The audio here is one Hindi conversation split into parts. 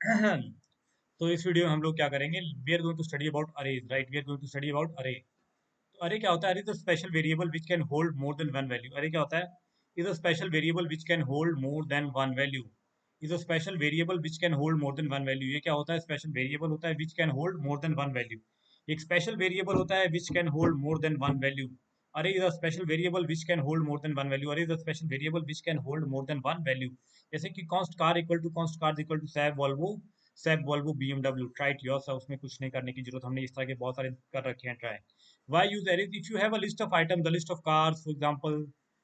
तो इस वीडियो में हम लोग क्या करेंगे, we are going to study about arrays, right. We are going to study about array. तो अरे क्या होता है? Array is a special variable which can hold more than one value. Array क्या होता है? Is a special variable which can hold more than one value. Is a special variable which can hold more than one value. ये क्या होता है? स्पेशल वेरिएबल होता है which can hold more than one value. एक स्पेशल वेरिएबल होता है which can hold more than one value. Array is a special variable which can hold more than one value. Array is a special variable which can hold more than one value. जैसे कि const car equal to Saab Volvo BMW. Try it yourself, उसमें कुछ नहीं करने की जरूरत, हमने इस तरह के बहुत सारे कर रखे हैं try. Why use arrays? If you have a list of items, the list of cars, for example,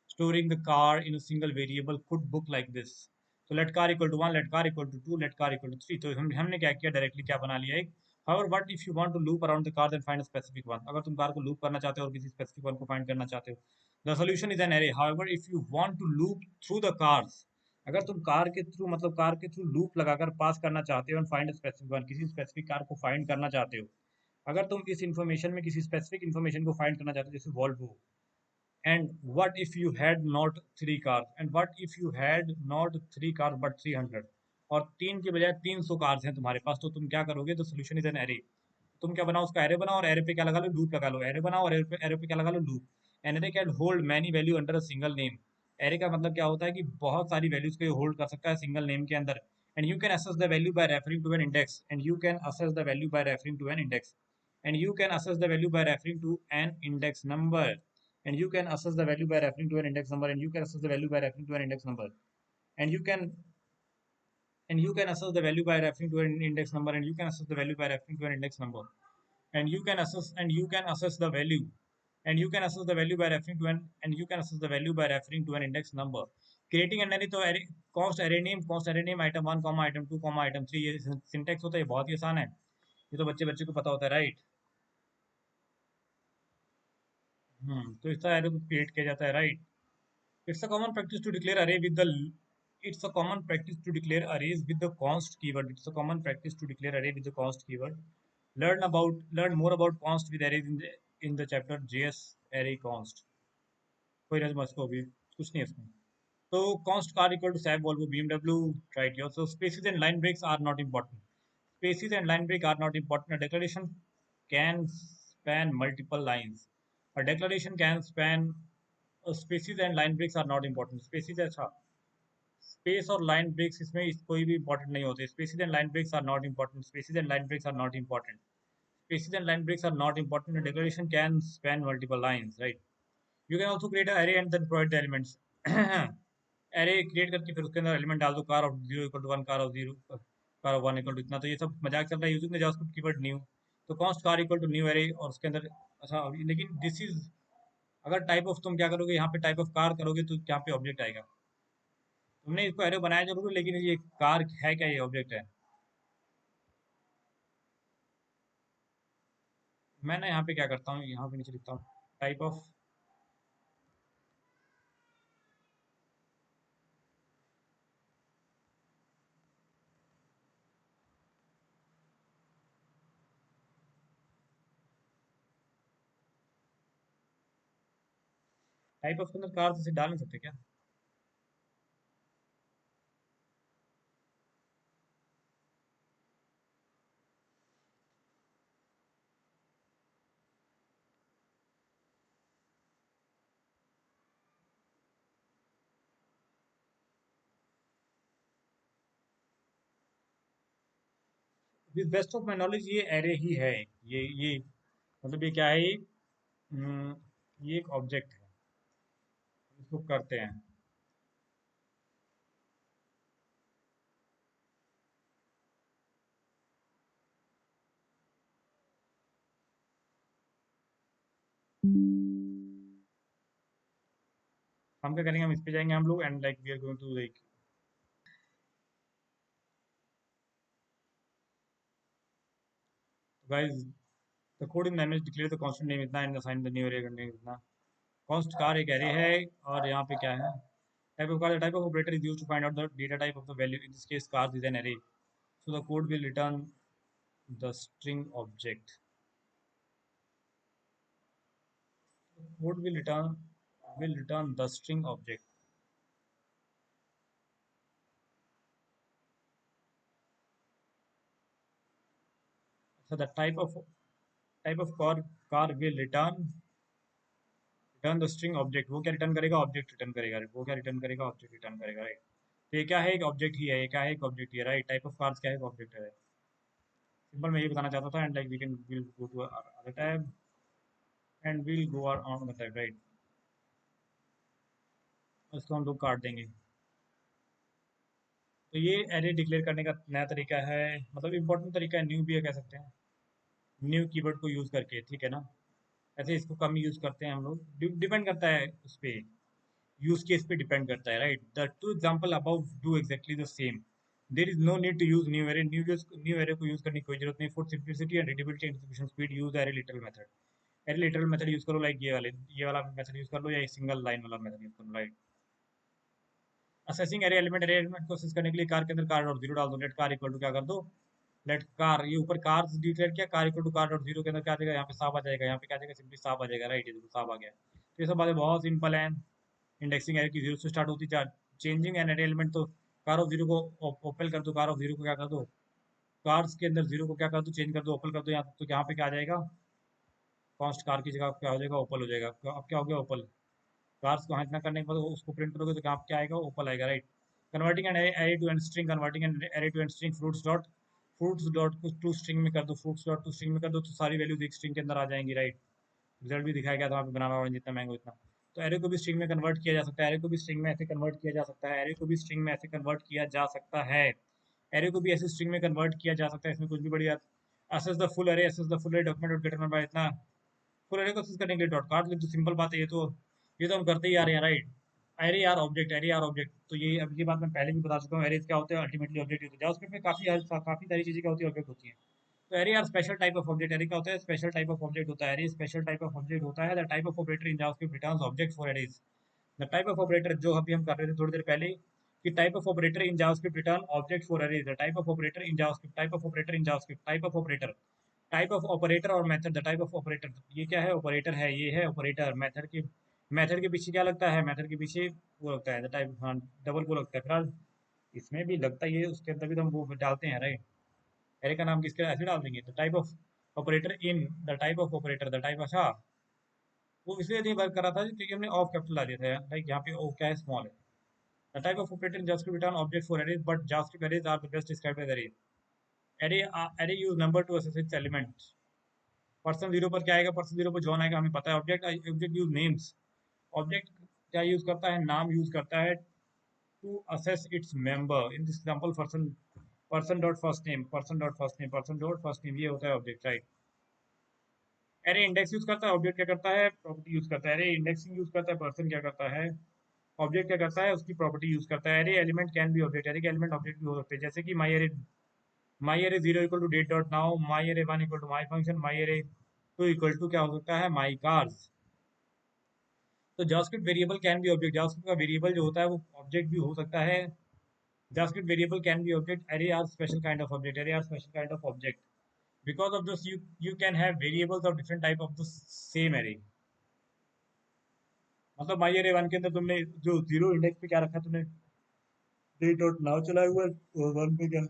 storing the car in a single variable could book like this. So let car equal to one, let car equal to two, let car equal to three. तो हमने क्या किया, डायरेक्टली क्या बना लिया एक। However, what if you want to loop around the car then find a specific one? अगर तुम कार को लूप करना चाहते हो और किसी स्पेसिफिक वन को फाइंड करना चाहते हो, the solution is an array. However, if you want to loop through the cars, अगर तुम कार के थ्रू मतलब कार के थ्रू लूप लगाकर पास करना चाहते हो, फाइंड स्पेसिफिक वन, किसी स्पेसिफिक कार को फाइंड करना चाहते हो, अगर तुम इस इंफॉर्मेशन में किसी स्पेसिफिक इंफॉर्मेशन को फाइंड करना चाहते हो, जैसे Volvo, and what if you had not three cars, and what if you had not three cars but 300, और तीन के बजाय 300 कार्स हैं तुम्हारे पास, तो तुम क्या करोगे? तो सोल्यूशन इज एन एरे। तुम क्या बनाओ, उसका एरे बनाओ और एरे पे क्या लगा लो? लूप लगा लो। एरे बनाओ और एरे पे क्या लगा लो? Loop. An array can hold many value under a single name. Array का मतलब क्या होता है कि बहुत सारी वैल्यूज को होल्ड कर सकता है सिंगल नेम के अंदर। And you can access the value by referring to an index, and you can access the value by referring to an index, and you can assess the value by referring to an index number, and you can assess the value by referring to an index number, and you can assess the value by referring to an index number, and you can assess the value by referring to an index number, and you can assess the value by referring to an index number, and you can assess the value, and you can assess the value by referring to an and you can assess the value by referring to an index number. Creating an array, तो array const array name item 1 item 2 item 3, ये सिंटेक्स होता है, ये बहुत ही आसान है, ये तो बच्चे बच्चे को पता होता है, राइट। तो इस तरह array को क्रिएट किया जाता है, right. It's a common practice to declare array with the it's a common practice to declare arrays with the const keyword. It's a common practice to declare array with the const keyword. Learn more about const with arrays in the chapter JS array const. कोई रज मत को भी कुछ नहीं है इसमें। तो const car equal to sab volvo BMW, right here. So spaces and line breaks are not important. Spaces and line break are not important. A declaration can span multiple lines. A declaration can span spaces and line breaks are not important. Spaces अच्छा, स्पेस और लाइन ब्रेक्स इसमें कोई भी इंपॉर्टेंट नहीं होते। Spaces and line breaks are not important. Spaces and line breaks are not important. Spaces and line breaks are not important. Declaration can span multiple lines, right. You can also create array and then provide the elements. Array create करके फिर उसके अंदर एलिमेंट डाल दो, car of zero equal to one, car of zero, car of one equal to इतना। तो ये सब मजाक चल रहा है using the JavaScript keyword new. तो const car equal to new array, और उसके अंदर अच्छा, लेकिन दिस इज, अगर टाइप ऑफ तुम क्या करोगे, यहाँ पे टाइप ऑफ कार करोगे तो यहाँ पे ऑब्जेक्ट आएगा। तुमने इसको एरो बनाया जरूर, लेकिन ये कार है क्या? ये ऑब्जेक्ट है। मैं ना यहाँ पे क्या करता हूँ, यहाँ पे नीचे लिखता हूँ टाइप ऑफ, टाइप ऑफ के अंदर कार से डाल नहीं सकते क्या? With best of my knowledge ये एरे ही है। ये मतलब ये क्या है, ये एक ऑब्जेक्ट है, इसको करते हैं। हम क्या करेंगे, हम इस पे जाएंगे हम लोग, and like we are going to like, guys, the code in language declare the constant name इतना and assign the new array name इतना। कॉन्स्ट कार एक एरे है, और यहाँ पे क्या है, type of car, the type of operator is used to find out the data type of the value, in this case car is an array, so the code will return the string object. Code will return the string object. So the type of car will return the string object. वो क्या रिटर्न करेगा? ऑब्जेक्ट रिटर्न करेगा. वो क्या रिटर्न करेगा? ऑब्जेक्ट रिटर्न करेगा, राइट. तो ये क्या है? एक ऑब्जेक्ट ही है. ये क्या है? एक ऑब्जेक्ट ही है, राइट. टाइप ऑफ कार्स क्या है? एक ऑब्जेक्ट है. सिंपल मैं ये बताना चाहता था. And like we can will go to other tab and will go on the tab, right. इसको हम लोग काट देंगे. तो ये एरे डिक्लेयर करने का नया तरीका है, मतलब इम्पोर्टेंट तरीका है. न्यू भी कह सकते हैं, न्यू कीवर्ड को यूज करके, ठीक है ना. ऐसे इसको कम यूज करते हैं हम लोग. डिपेंड करता है उस पे, यूज केस पे डिपेंड करता है, right. The two example above do exactly the same. There is no need to use new array को यूज करने की कोई जरूरत नहीं. For simplicity and readability and execution speed use array literal method. Array literal method use करो, लाइक ये वाला मेथड यूज कर लो, या सिंगल लाइन वाला मेथड यूज कर लो, राइट. असेसिंग एरे एलिमेंट को असेस करने के लिए कार के अंदर कार डॉट जीरो डाल दो. लेट कार इक्वल टू क्या कर दो? लेट कार, ये ऊपर कार डिक्लेयर किया, car equal to car dot zero के अंदर क्या आ जाएगा? यहाँ पे साफ आ जाएगा. यहाँ पे क्या आ जाएगा? सिंपली साफ आ जाएगा, राइट. ये देखो साफ आ गया. तो ये सब बातें बहुत सिंपल हैं. इंडेक्सिंग एरे की जीरो से स्टार्ट होती है. चेंजिंग एन एरे एलिमेंट, तो कार ऑफ जीरो को ओपन कर दो. कार ऑफ जीरो को क्या कर दो? कार्स के अंदर जीरो को क्या कर दो? चेंज कर दो, ओपन कर दो. यहाँ तो यहाँ पे क्या आ जाएगा? कॉन्स्ट कार की जगह क्या हो जाएगा? ओपल हो जाएगा. अब क्या हो गया? ओपल. कार्स को इतना करने के बाद उसको प्रिंट करोगे तो क्या आएगा? ओपल आएगा, right. Converting an array to an string. Converting an array to an string. Fruits dot to string में कर दो. फ्रूट्स डॉट टू स्ट्रिंग में कर दो, तो सारी वैल्यूज एक स्ट्रिंग के अंदर आ जाएंगी, राइट. रिजल्ट भी दिखाया गया था वहाँ पे. बनाना ऑरेंज जितना मैंगो इतना. तो एरे को भी स्ट्रिंग में कन्वर्ट किया जा सकता है. एरे को भी स्ट्रिंग में ऐसे कन्वर्ट किया जा सकता है. एरे को भी स्ट्रिंग में ऐसे कन्वर्ट किया जा सकता है. एरे को भी ऐसे स्ट्रिंग में कन्वर्ट किया जा सकता है. इसमें कुछ भी बड़ी बात. Assess the full array document dot gate number इतना. फुल एरे को असेस करने के लिए डॉट काट ले, तो सिंपल बात है. ये तो हम करते ही आ रहे हैं, राइट. Array are object. तो ये अब ये बात मैं पहले भी बता चुका हूँ. एरेज क्या होते हैं? अल्टीमेटली ऑब्जेक्ट होते हैं. जावास्क्रिप्ट में काफी सारी चीजें क्या होती है? ऑब्जेक्ट होती हैं. तो array are special type of object. Array क्या होता है? स्पेशल टाइप ऑफ ऑब्जेक्ट होता है. Array special type of object होता है. The type of operator in JavaScript returns object for arrays. The type of operator, जो अभी हम कर रहे थे थोड़ी देर पहले, कि type of operator in JavaScript return object for arrays. The type of operator in JavaScript. Type of operator in JavaScript. Type of operator और method. The type of operator, ये क्या है? ऑपरेटर है. ये है ऑपरेटर. मेथड के पीछे क्या लगता है? मेथड के पीछे वो लगता है द टाइप, हाँ, डबल वो लगता है. फिलहाल इसमें भी लगता है, ये उसके अंदर भी तो हम वो डालते हैं, राइट. एरे का नाम किसके ऐसे डाल देंगे. The type of operator in. The type of operator. The type, अच्छा, वो इसलिए नहीं वर्क कर रहा था क्योंकि हमने ऑफ कैपिटल ला दिया था. लाइक यहाँ पे ओ क्या है? स्मॉल है. The type of operator in JavaScript return object for arrays, but JavaScript arrays are the best described as arrays. Array array use number to access its element. Person zero पर क्या आएगा? पर्सन जीरो पर जॉन आएगा, हमें पता है. Object use names. ऑब्जेक्ट क्या यूज करता है? नाम यूज करता है to access its member. In this example person dot first name, ये होता है object, right. Array index use करता है. ऑब्जेक्ट क्या करता है? प्रॉपर्टी यूज करता है. एरे इंडेक्सिंग यूज करता है. पर्सन क्या करता है? ऑब्जेक्ट क्या करता है? उसकी प्रॉपर्टी यूज करता है. Array element can be object. Array के एलिमेंट ऑब्जेक्ट भी हो सकते हैं, जैसे कि my array zero equal to date dot now. My array one equal to my function. My array two equal to क्या हो सकता है? My cars. तो JavaScript variable can be object. JavaScript का वेरिएबल जो होता है वो ऑब्जेक्ट भी हो सकता है. JavaScript variable can be object. Array are special kind of object. Array are special kind of object. Because of this, you can have variables of different type of the same array. मतलब माई अरे वन के अंदर तुमने जो जीरो इंडेक्स पे क्या रखा? तुमने डेट डॉट नाउ चलाया हुआ है. और वन पे क्या?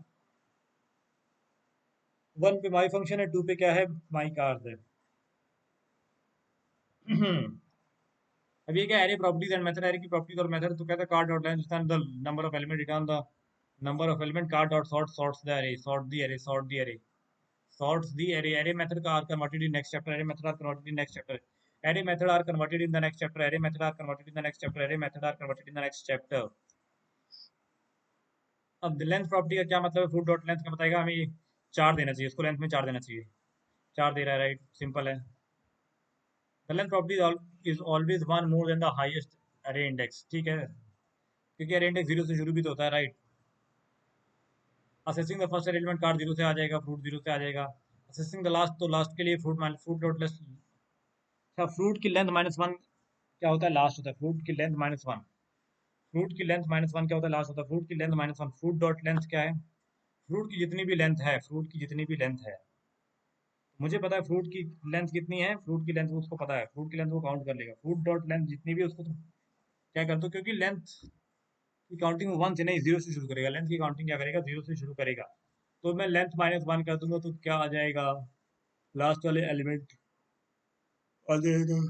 वन पे माई फंक्शन है. टू पे क्या है? माई कार्स है. अब ये क्या? Array properties and method. Array की प्रॉपर्टीज और मेथड. तो कहता है car dot length the number of element. Return the number of element. Car dot sorts the array. Sorts the array. Array method are converted in next chapter. Array method are converted in next chapter. Array method are converted in the next chapter. Array method are converted in the next chapter. Array method are converted in the next chapter. अब लेंथ प्रॉपर्टी का क्या मतलब है? फूड डॉट लेंथ क्या बताएगा हमें? ये चार देना चाहिए उसको. लेंथ में चार देना चाहिए. चार दे रहा है, राइट. सिंपल है. The length property is always one more than the highest अरे इंडेक्स. ठीक है, क्योंकि अरे इंडेक्स जीरो से शुरू भी तो होता है, right. Assessing the first element card zero से आ जाएगा. फ्रूट जीरो से आ जाएगा. असेसिंग द लास्ट, तो लास्ट के लिए फ्रूट डॉट लेस. अच्छा, फ्रूट की लेंथ माइनस वन क्या होता है? लास्ट होता है. फ्रूट की लेंथ माइनस वन. फ्रूट की लेंथ माइनस वन क्या होता है? लास्ट होता है. फ्रूट की length minus one. Fruit dot length क्या है? फ्रूट की जितनी भी लेंथ है. फ्रूट की जितनी भी लेंथ है, मुझे पता है फ्रूट की लेंथ कितनी है. फ्रूट की लेंथ उसको पता है. फ्रूट की लेंथ वो काउंट कर लेगा. फ्रूट डॉट लेंथ जितनी भी है उसको, तो क्या कर दो, क्योंकि लेंथ की काउंटिंग वन से नहीं जीरो से शुरू करेगा. लेंथ की काउंटिंग क्या करेगा? जीरो से शुरू करेगा. तो मैं लेंथ -1 कर दूंगा तो क्या आ जाएगा, लास्ट वाले एलिमेंट आ जाएगा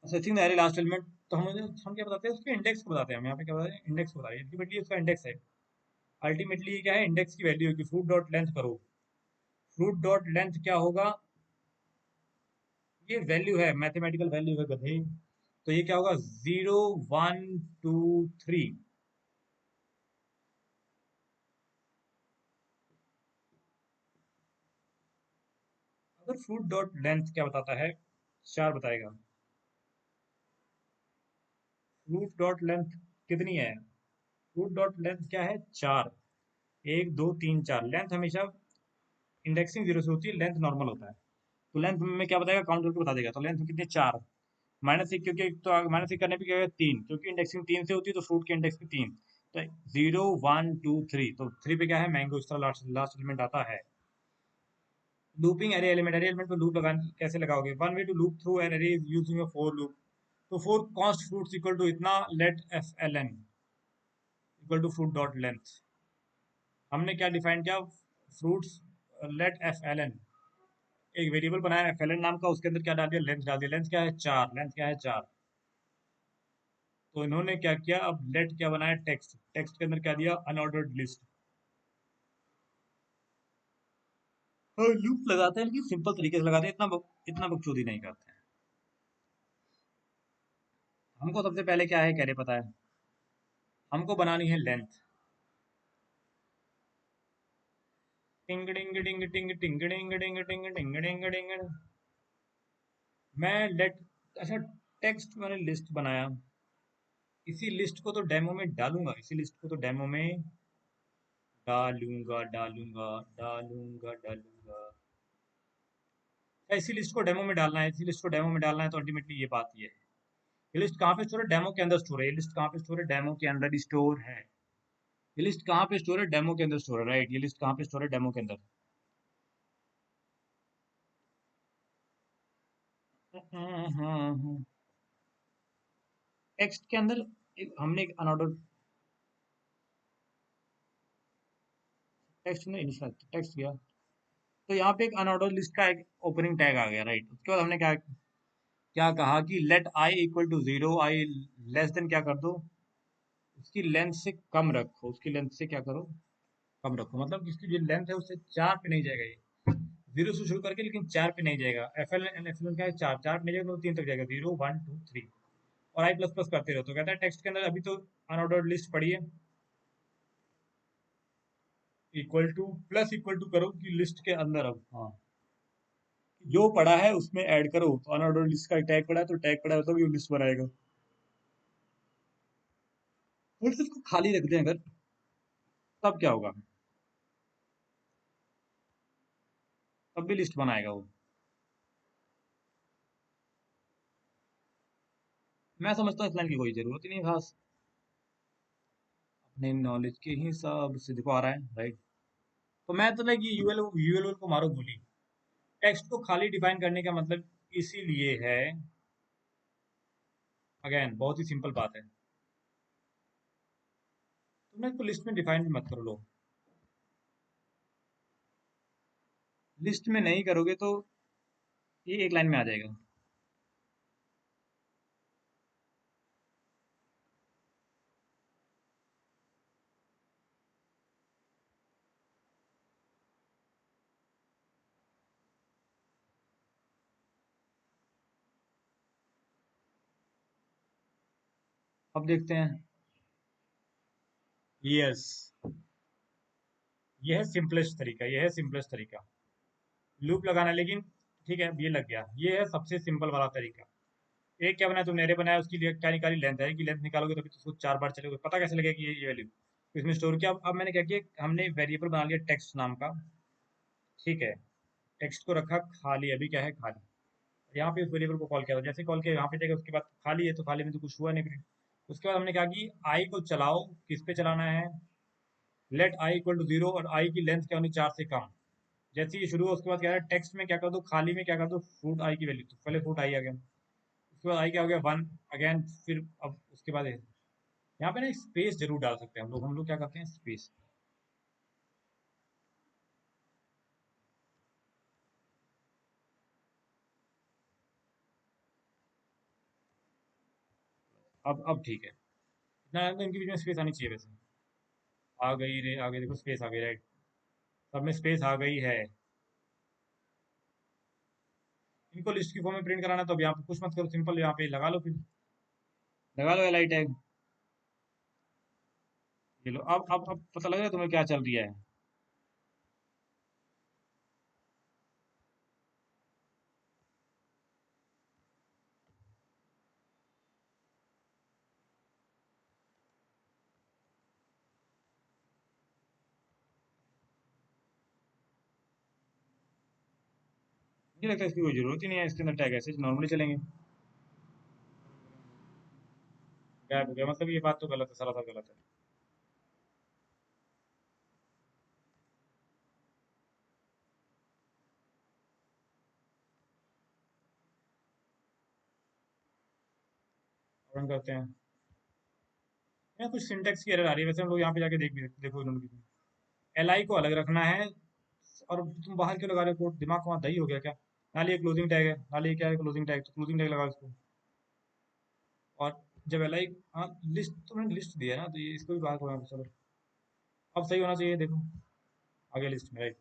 searching the array last element. तो हम क्या बताते हैं, उसके इंडेक्स को बताते हैं, हम यहाँ पे क्या बताते हैं, इंडेक्स को बताते हैं, अल्टीमेटली उसका इंडेक्स है। अल्टीमेटली ये क्या है, इंडेक्स की वैल्यू है कि फ्रूट डॉट लेंथ करो, फ्रूट डॉट लेंथ क्या होगा, ये वैल्यू है, मैथमेटिकल वैल्यू है गधे। तो ये क्या होगा, 0 1 2 3। अगर फ्रूट डॉट लेंथ क्या बताता है, 4 बताएगा। फ्रूट डॉट लेंथ कितनी है, फ्रूट डॉट लेंथ क्या है, 4। 1 2 3 4, लेंथ हमेशा इंडेक्सिंग 0 से होती है, लेंथ नॉर्मल होता है। तो लेंथ में क्या बताएगा, काउंट करके बता देगा। तो लेंथ कितनी, 4। -1, क्योंकि तो -1 करने पे क्या होगा, 3, क्योंकि इंडेक्सिंग 3 से होती है तो फ्रूट के इंडेक्स पे 3। तो 0 1 2 3, तो 3 पे क्या है, मैंगो, इस तरह लास्ट लास्ट एलिमेंट आता है। Looping array element, array element पे लूप लगा कैसे लगाओगे, one way to loop through an array is using a for loop. तो for const fruits equal to इतना, let F L N equal to fruit dot length. हमने क्या डिफाइन किया, fruits, let F L N, एक वेरिएबल बनाया एफ एल एन नाम का, उसके अंदर क्या डाल दिया, लेंथ डाल दिया। लेंथ क्या है, 4, लेंथ क्या है, 4। तो इन्होंने क्या किया, अब लेट क्या बनाया, टेक्स्ट, टेक्स्ट के अंदर क्या दिया, अनऑर्डर्ड लिस्ट। और लूप लगाते हैं लेकिन सिंपल तरीके से लगाते हैं, इतना बकचोदी नहीं करते हैं। हमको सबसे पहले क्या है, कैरे पता है, हमको बनानी है लेंथ। टिंग डिंग डिंग टिंग टिंग डिंग डिंग टिंग टिंग डिंग डिंग। मैं लेट, अच्छा, टेक्स्ट मैंने लिस्ट बनाया, इसी लिस्ट को तो डेमो में डालूंगा, इसी लिस्ट को तो डेमो में डालूंगा डालूंगा डालूंगा डालूंगा। इसी लिस्ट को डेमो में डालना है, इसी लिस्ट को डेमो में डालना है, तो अल्टीमेटली ये बात ये है। ये लिस्ट कहाँ पे स्टोर है, डेमो के अंदर स्टोर है। ये लिस्ट कहाँ पे स्टोर है, डेमो के अंदर स्टोर है। ये लिस्ट कहाँ पे स्टोर है, डेमो के अंदर स्टोर है, राइट। ये लिस्ट कहाँ पे स्टोर है, डेमो के अंदर। टेक्स्ट के अंदर हमने एक अनऑर्डर टेक्स्ट में इनिशियल टेक्स्ट किया, तो यहाँ पे एक अनऑर्डर लिस्ट का एक ओपनिंग टैग आ गया, राइट। उसके बाद हमने क्या क्या कहा कि let I equal to 0, I less than क्या कर दो, उसकी लेंथ से कम रखो, उसकी लेंथ से क्या करो, कम रखो। मतलब इसकी जो लेंथ है उससे 4 पे नहीं जाएगा ये, 0 से शुरू करके लेकिन 4 पे नहीं जाएगा। F L N F L क्या है, 4, 4 पे नहीं जाएगा तो 3 तक जाएगा, 0 1 2 3। और आई प्लस प्लस करते रहो। तो कहता है टेक्स्ट के अंदर अभी तो अनऑर्डर्ड लिस्ट पड़ी है, equal to plus equal to करो कि लिस्ट के अंदर, अब हाँ, जो पड़ा है उसमें ऐड करो। तो अनऑर्डर्ड लिस्ट का टैग पड़ा है, तो टैग पड़ा है तो ये लिस्ट बनाएगा। और सिर्फ इसको खाली रख दें अगर, तब क्या होगा, तब भी लिस्ट बनाएगा वो। मैं समझता हूँ इस लाइन की कोई जरूरत ही नहीं है खास, अपने नॉलेज के हिसाब से देखो आ रहा है, राइट। तो मैं तो लाइक ये यूएल को मारो गोली। टेक्स्ट को खाली डिफाइन करने का मतलब इसीलिए है, अगेन बहुत ही सिंपल बात है, तुम इसको लिस्ट में डिफाइन भी मत करो लो। लिस्ट में नहीं करोगे तो ये एक लाइन में आ जाएगा। अब देखते हैं। यस, ये है सिंपलेस्ट तरीका, ये है सिंपलेस्ट तरीका लूप लगाना। लेकिन ठीक है, अब ये लग गया, ये है सबसे सिंपल वाला तरीका। एक क्या बनाया तुमने, एरे बनाया, उसकी क्या निकाली, लेंथ है कि लेंथ निकालोगे तभी तो उसको 4 बार चलोगे, पता कैसे लगेगा कि ये वैल्यू इसमें स्टोर किया। अब मैंने क्या किया, हमने वेरिएबल बना लिया टेक्स्ट नाम का, ठीक है। टेक्स्ट को रखा खाली, अभी क्या है, खाली। यहाँ पे उस वेरिएबल को कॉल किया, तो जैसे कॉल किया यहाँ पे जाएगा, उसके बाद खाली है तो खाली में तो कुछ हुआ नहीं फिर। उसके बाद हमने क्या की, आई को चलाओ, किस पे चलाना है, लेट आई इक्वल टू 0, और आई की लेंथ क्या होनी, 4 से कम। जैसे ये शुरू हो उसके बाद क्या है, टेक्स्ट में क्या कर दो, खाली में क्या कर दो, फ्रूट आई की वैल्यू, तो पहले फ्रूट आई आ गया, उसके बाद आई क्या हो गया, 1 अगेन, फिर अब उसके बाद यहाँ पे ना स्पेस जरूर डाल सकते हैं हम लोग क्या करते हैं, स्पेस। अब ठीक है, इतना तो इनके बीच में स्पेस आनी चाहिए वैसे। आ गई रे, आ गई, देखो स्पेस आ गई, राइट। सब में स्पेस आ गई है। इनको लिस्ट की फॉर्म में प्रिंट कराना है, तो अब यहाँ पे कुछ मत करो, सिंपल यहाँ पे लगा लो, फिर लगा लो एल आई टैग। ये लो, अब पता लग रहा है तुम्हें क्या चल रहा है। मुझे लगता है इसकी कोई जरूरत ही नहीं है, इसके अंदर टैग ऐसे नॉर्मली चलेंगे। क्या हो गया, मतलब ये बात तो गलत है, सरासर गलत है। रन करते हैं। यहाँ कुछ सिंटेक्स की एरर आ रही है वैसे, हम लोग यहाँ पे जाके देख भी सकते, देखो इन्होंने एल आई को अलग रखना है। और तुम बाहर क्यों लगा रहे हो कोड, दिमाग वहाँ दही हो गया क्या। नाली एक क्लोजिंग टैग है, नाली क्या है, क्लोजिंग टैग, तो क्लोजिंग टैग लगाओ इसको। और जब एल आई, हाँ लिस्ट, तुमने लिस्ट दिया है ना, तो ये इसको भी बाहर करो, चलो। अब सही होना चाहिए, देखो आगे लिस्ट में, राइट।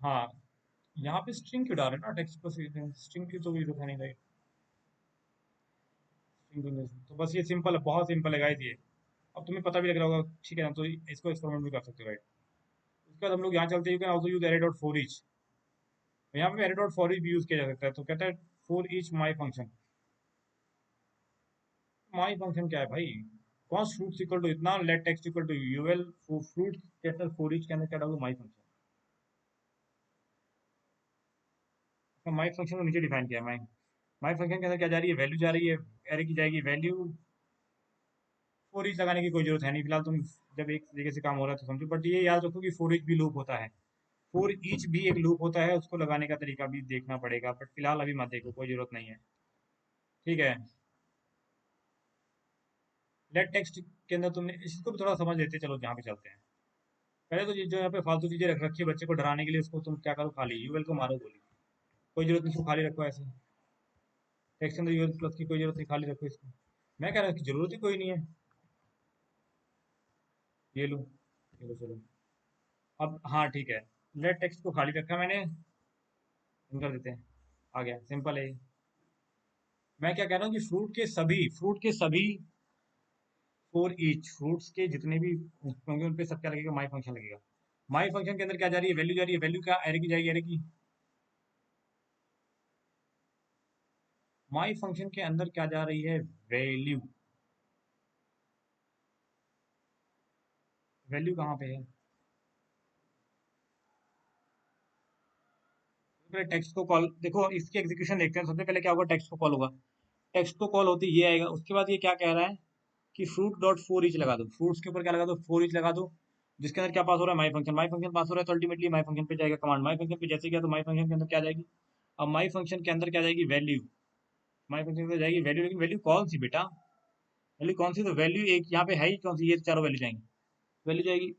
हाँ, यहाँ पे स्ट्रिंग क्यों डाल रहे हैं ना, टेक्स्ट पर स्ट्रिंग की तो कोई जरूरत है नहीं, राइट। स्ट्रिंग तो बस ये सिंपल है, बहुत सिंपल है गाइस ये। अब तुम्हें पता भी लग रहा होगा, ठीक है ना, तो इसको एक्सपेरिमेंट भी कर सकते हो, राइट। उसके बाद हम लोग यहाँ चलते हैं, you can also use array dot for each. यहाँ पे एरे डॉट फॉर ईच भी यूज किया जा सकता है, तो कहता है for each my function. My function क्या है भाई, कॉस्ट फ्रूट्स इक्वल टू इतना, let text equal to UL fruits के अंदर, फॉर ईच के अंदर क्या डालूं, माई फंक्शन। माई फंक्शन को नीचे डिफाइन किया, माई फंक्शन के अंदर क्या जा रही है, वैल्यू जा रही है, एरे की जाएगी वैल्यू। फॉर ईच लगाने की कोई जरूरत है नहीं फिलहाल, तुम जब एक तरीके से काम हो रहा है तो समझो, बट ये याद रखो कि फॉर ईच भी लूप होता है। फॉर ईच भी एक लूप होता है, उसको लगाने का तरीका भी देखना पड़ेगा, बट फिलहाल अभी मत देखो, कोई जरूरत नहीं है। ठीक है। लेट टेक्स्ट के अंदर तुमने इसको भी थोड़ा समझ लेते, चलो जहाँ पे चलते हैं। पहले तो ये जो यहाँ पे फालतू चीजें रख रखी है बच्चे को डराने के लिए, उसको तुम क्या करो, खाली यूएल को मारो गोली। कोई जरूरत नहीं, इसको खाली रखो ऐसे। टेक्स्ट के अंदर यूएल प्लस की कोई जरूरत नहीं, खाली रखो इसको। मैं कह रहा हूँ कि जरूरत ही कोई नहीं है। ये लो चलो। अब हाँ ठीक है, लेट टेक्स्ट को खाली रखा मैंने, रन कर देते हैं। आ गया, सिंपल है। मैं क्या कह रहा हूँ कि फ्रूट के सभी फॉर ईच, फ्रूट्स के जितने भी होंगे उन पे सब क्या लगेगा, माई फंक्शन लगेगा। माई फंक्शन के अंदर क्या जा रही है, वैल्यू जा रही है, वैल्यू क्या एरे की जाएगी, एरे की। माई फंक्शन के अंदर क्या जा रही है, वैल्यू। वैल्यू कहाँ पे है, पहले टेक्स्ट को कॉल देखो, इसकी एग्जीक्यूशन देखते हैं, सबसे पहले क्या होगा, टेक्स्ट को कॉल होगा। टेक्स्ट को कॉल होती ये आएगा, उसके बाद ये क्या कह रहा है कि फ्रूट डॉट फोर ईच लगा दो, फ्रूट्स के ऊपर क्या लगा दो, फोर ईच लगा दो। जिसके अंदर क्या पास हो रहा है, माई फंक्शन पास हो रहा है, तो अल्टीमेटली माई फंक्शन पे जाएगा कमांड, माई फंक्शन पे जैसे गया तो माई फंक्शन के अंदर क्या जाएगी। अब माई फंक्शन के अंदर क्या जाएगी, वैल्यू। माई फंक्शन के अंदर जाएगी वैल्यू, लेकिन वैल्यू कौन सी बेटा, वैल्यू कौन सी, तो वैल्यू एक यहाँ पे है ही कौन सी, ये चारों वैल्यू जाएंगी, वैल्यू जाएगी।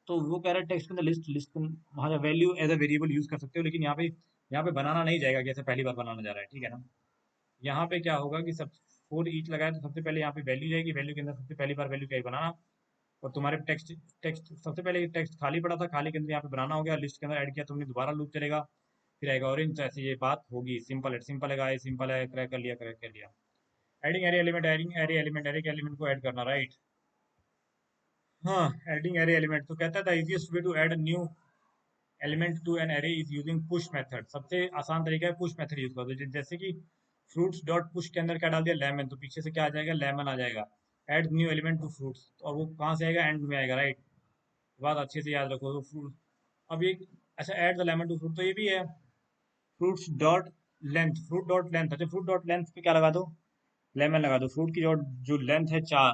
तो वो कह रहा है टेक्स्ट के अंदर लिस्ट, लिस्ट वहाँ value as a variable use कर सकते हो, लेकिन यहाँ पे बनाना नहीं जाएगा, जैसे पहली बार बनाना जा रहा है, ठीक है ना। यहाँ पे क्या होगा कि सब फोर ईच लगाए, तो सबसे पहले यहाँ पे वैल्यू जाएगी, वैल्यू के अंदर सबसे पहली बार वैल्यू क्या ही बनाना। और तुम्हारे टेक्स्ट, टेक्स्ट सबसे पहले टेक्स्ट खाली पड़ा था, खाली के अंदर यहाँ पे बनाना हो गया, लिस्ट के अंदर ऐड किया तुमने, दोबारा लूप चलेगा, फिर आएगा ऑरेंज, तो ऐसे ये बात होगी। सिंपल है गाइस, सिंपल है, क्रैक कर लिया। एडिंग एरे एलिमेंट, एरे के एलिमेंट को ऐड करना, राइट। हाँ, एडिंग एरे एलिमेंट, तो कहता था easiest way to add new element to an array is using push method. सबसे आसान तरीका है पुश मेथड यूज कर दो, जैसे कि फ्रूट्स डॉट पुश के अंदर क्या डाल दिया, लेमन, तो पीछे से क्या आ जाएगा, लेमन आ जाएगा। Add new element to fruits, और वो कहाँ से आएगा, एंड में आएगा, राइट। बात अच्छे से याद रखो, तो फ्रूट, अब ये, अच्छा add the lemon to fruit, तो ये भी है fruits dot length, fruit dot length, अच्छा फ्रूट डॉट लेंथ पे क्या लगा दो, लेमन लगा दो। फ्रूट की जो जो लेंथ है चार,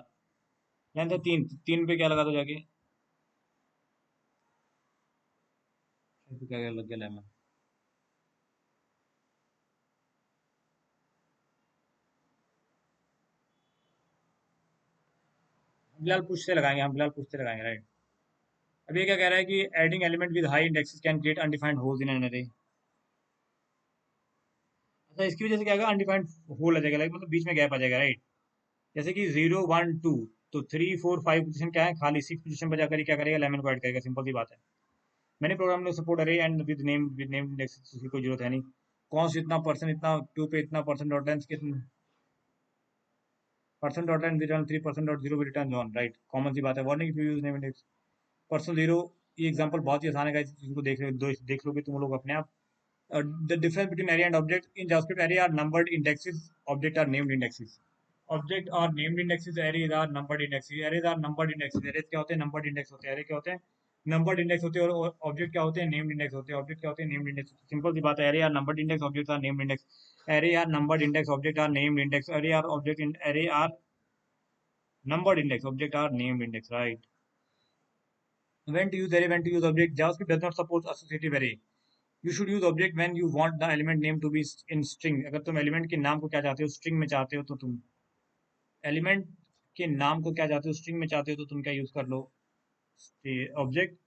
लेंथ है तीन, तीन पे क्या लगा दो जाके, इस पे क्या लग गया, लेमन। फिलहाल पुश से लगाएंगे, हम फिलहाल पुश से लगाएंगे, राइट। अब ये क्या कह रहा है कि adding element with high indexes can create undefined holes in an array. अच्छा, इसकी वजह से क्या होगा, अनडिफाइंड होल आ जाएगा, लाइक मतलब बीच में गैप आ जाएगा, राइट। जैसे कि 0 1 2, तो 3 4 5 पोजीशन क्या है खाली, 6 पोजीशन पर जाकर क्या करेगा, 11 को ऐड करेगा, सिंपल सी बात है। मैंने प्रोग्राम में सपोर्ट अरे एंड विद नेम इंडेक्स, उसकी कोई जरूरत है नहीं। कॉस्ट इतना, परसेंट इतना, टू पे इतना, परसेंट डॉट लेंथ कितना, percent dot length return 3%, dot zero return on, right, common सी बात है। Warning if you use name index percent zero. ये एग्जांपल बहुत ही आसान है guys, इसको देख लोगे तुम लोग अपने आप। The difference between array and object in JavaScript, array are numbered indexes, object are named indexes. Object are named indexes, arrays are numbered indexes. Arrays are numbered indexes. Arrays क्या होते हैं, numbered index होते हैं। array क्या होते हैं, numbered index होते हैं। और object क्या होते हैं, named index होते हैं। object क्या होते हैं, named index। सिंपल सी बात है, array are numbered index, objects are named index। array are numbered index, object are named index। array are numbered index, object are named index, right? When to use array, when to use object? JavaScript does not support associative array. You should use object when you want the element name to be in string। अगर तुम एलिमेंट के नाम को क्या चाहते हो, स्ट्रिंग में चाहते हो, तो तुम एलिमेंट के नाम को क्या चाहते हो, स्ट्रिंग में चाहते हो, तो तुम क्या यूज कर लो, ऑब्जेक्ट।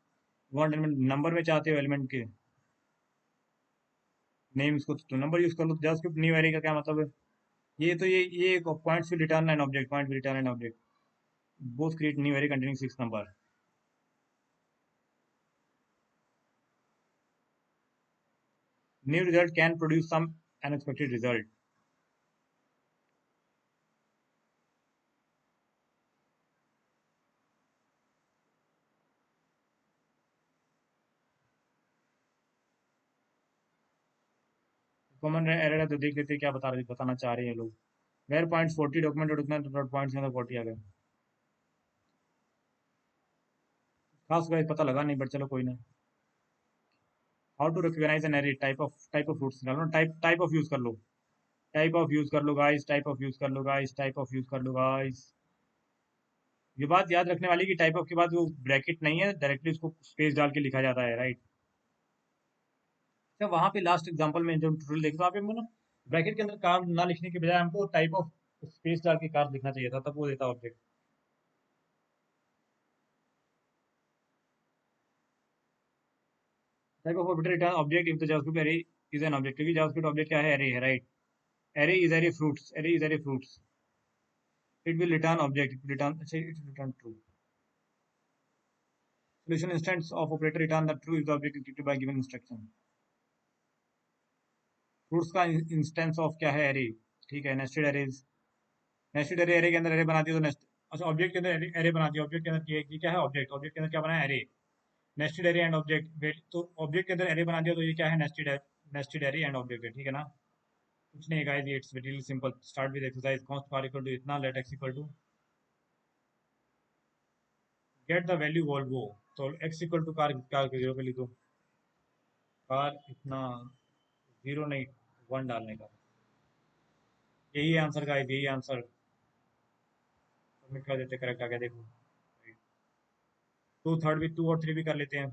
वांट एलिमेंट नंबर में चाहते हो, एलिमेंट के नेम्स को, तो तुम नंबर यूज कर लो। जावास्क्रिप्ट न्यू एरे का क्या मतलब है, ये points will return an object, point will return an object, both create new array containing 6 number. New result can produce some unexpected result. Common error है, तो देख लेते हैं क्या बताना चाह रहे हैं लोग। वेर पॉइंट्स 40 डॉक्यूमेंट उतना डॉट पॉइंट्स में 40 आ गए। खास गाइस पता लगा नहीं, बट चलो कोई ना। How to recognise an array, type of fruits निकालो ना, टाइप ऑफ यूज कर लो, टाइप ऑफ यूज कर लो गाइस, टाइप ऑफ यूज कर लो गाइस, टाइप ऑफ यूज कर लो गाइस। ये बात याद रखने वाली कि टाइप ऑफ के बाद वो ब्रैकेट नहीं है, डायरेक्टली उसको स्पेस डाल के लिखा जाता है, राइट। अच्छा, वहां पे लास्ट एग्जांपल में जब ट्यूटोरियल देखे तो वहाँ पे हमको ना ब्रैकेट के अंदर कार ना लिखने के बजाय हमको टाइप ऑफ स्पेस डाल के कार लिखना चाहिए था, तब वो देता object. Type of object return object if the JavaScript array is an object, क्योंकि जावास्क्रिप्ट ऑब्जेक्ट क्या है, एरे है, right. Array is array fruits, array is array fruits. It will return object, it return, अच्छा it return true. Solution instance of operator return the true if the object is created by given instruction। Fruits का इंस्टेंस ऑफ क्या है, एरे, ठीक है, nested arrays. Nested array, array के अंदर एरे बना दिया तो नेस्ट, अच्छा ऑब्जेक्ट के अंदर एरे बना दिया, ऑब्जेक्ट के अंदर ये क्या है, ऑब्जेक्ट, ऑब्जेक्ट के अंदर क्या बना है, array. Nested array and object, तो ऑब्जेक्ट के अंदर एरे बना दिया तो ये क्या है, नेस्टेड एरे एंड ऑब्जेक्ट है, ठीक है ना। कुछ नहीं गाइस, ये it's very simple. Start with exercise, const car equal to इतना, let X equal to get the value Volvo. तो X equal to car, car के जीरो पे लिखो, कार इतना, जीरो नहीं, 1 डालने का। यही आंसर का, यही आंसर। सबमिट कर देते, करेक्ट आ गया, देखो। टू थर्ड भी, 2 और 3 भी कर लेते हैं,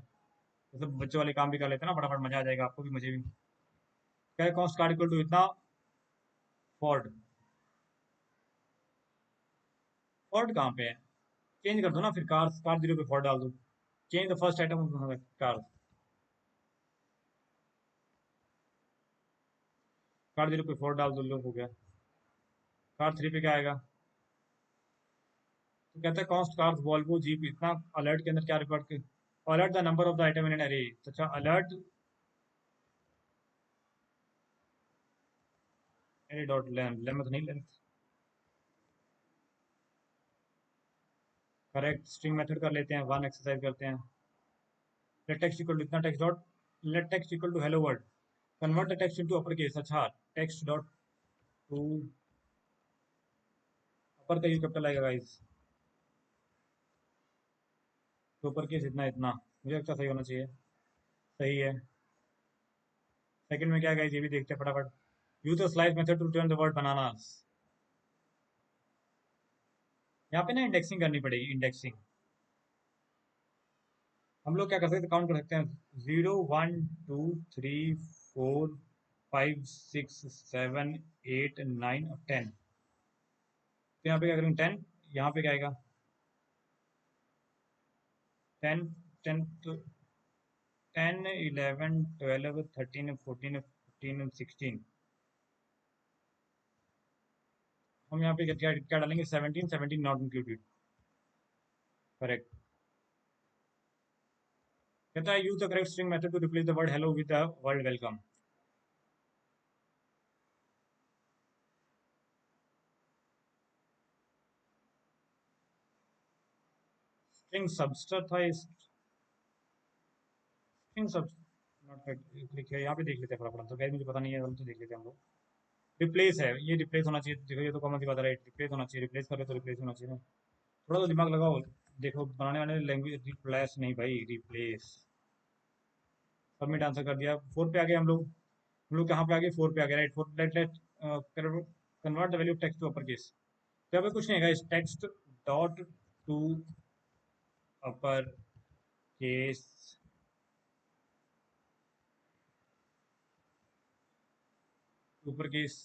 मतलब बच्चों वाले काम भी कर लेते हैं ना, फटाफट मजा आ जाएगा आपको भी, मुझे भी। क्या है, कॉस्ट कार्ड इक्वल टू इतना, फॉर्ड। फॉर्ड कहाँ पे है, चेंज कर दो ना फिर, कार कार जीरो पे फॉर्ड डाल दो। Change the first item car, car zero पे फॉर्ड डाल दो, लो हो गया। कार थ्री पे क्या आएगा, तो कहता है कॉस्ट कार्स वॉल्वो जीप इतना, अलर्ट के अंदर क्या रिकॉर्ड कर, alert the number of the item in an array. अच्छा, अलर्ट एनी डॉट लेंथ नहीं, लेंथ करेक्ट। स्ट्रिंग मेथड कर लेते हैं, वन एक्सरसाइज करते हैं। लेट टेक्स्ट इक्वल टू इतना, text dot, let text equal to hello world, convert the text into upper case. अच्छा, टेक्स्ट डॉट टू अपर का यूज कैपिटल आएगा गाइस, तो अपर केस इतना इतना, मुझे अच्छा सही होना चाहिए, सही है। सेकंड में क्या है गाइस, ये भी देखते हैं फटाफट। Use the slice method to return the word bananas. यहाँ पे ना इंडेक्सिंग करनी पड़ेगी, इंडेक्सिंग। हम लोग क्या कर सकते हैं, काउंट कर सकते हैं, 0 1 2 3 4 5 6 7 8 9 10। तो यहाँ पे क्या करेंगे, 10, यहाँ पे क्या आएगा, 10 10 10 11 12 13 14 15 16 हम यहाँ पे क्या क्या डालेंगे 17 17 नॉट इंक्लूडेड करेक्ट कहता है use the correct string method to replace the word hello with the word welcome string substr था इस स्ट्रिंग सब नॉट लिखिए यहाँ पे देख लेते हैं फटाफट तो मुझे पता नहीं है हम तो देख लेते हैं हम लोग रिप्लेस है ये रिप्लेस होना चाहिए देखो ये तो कॉमन सी बात है राइट रिप्लेस होना चाहिए रिप्लेस करे तो रिप्लेस होना चाहिए ना थोड़ा तो दिमाग लगाओ देखो बनाने वाले लैंग्वेज रिप्लेस नहीं भाई रिप्लेस सबमिट आंसर कर दिया 4 पे आ गए हम लोग कहाँ पे आ गए 4 पे आ गए right 4 let let convert the value text to upper case तो यहाँ पे कुछ नहीं है guys text dot to upper case upper case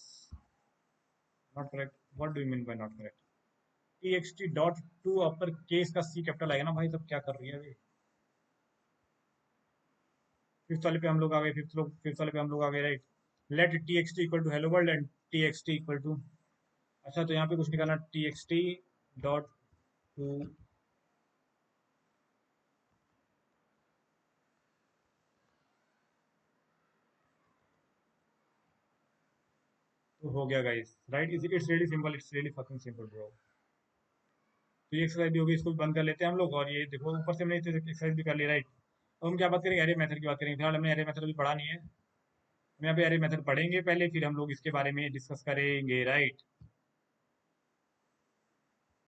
not correct what do you mean by not correct TXT dot to upper case का सी कैपिटल आएगा ना भाई तब क्या कर रही है अभी फिफ्थ वाले पे हम लोग आ गए फिफ्थ वाले पे हम लोग आ गए right let T X T equal to hello world and T X T equal to अच्छा तो यहाँ पे कुछ निकालना T X T dot to तो हो गया guys right it's really simple it's really fucking simple bro तो ये एक्सरसाइज भी होगी इसको भी बंद कर लेते हैं हम लोग और ये देखो ऊपर से हमने एक्सरसाइज भी कर ली राइट अब हम क्या बात करेंगे एरे मेथड की बात करेंगे फिलहाल हमने एरे मेथड अभी पढ़ा नहीं है हम यहाँ पे एरे मेथड पढ़ेंगे पहले फिर हम लोग इसके बारे में डिस्कस करेंगे राइट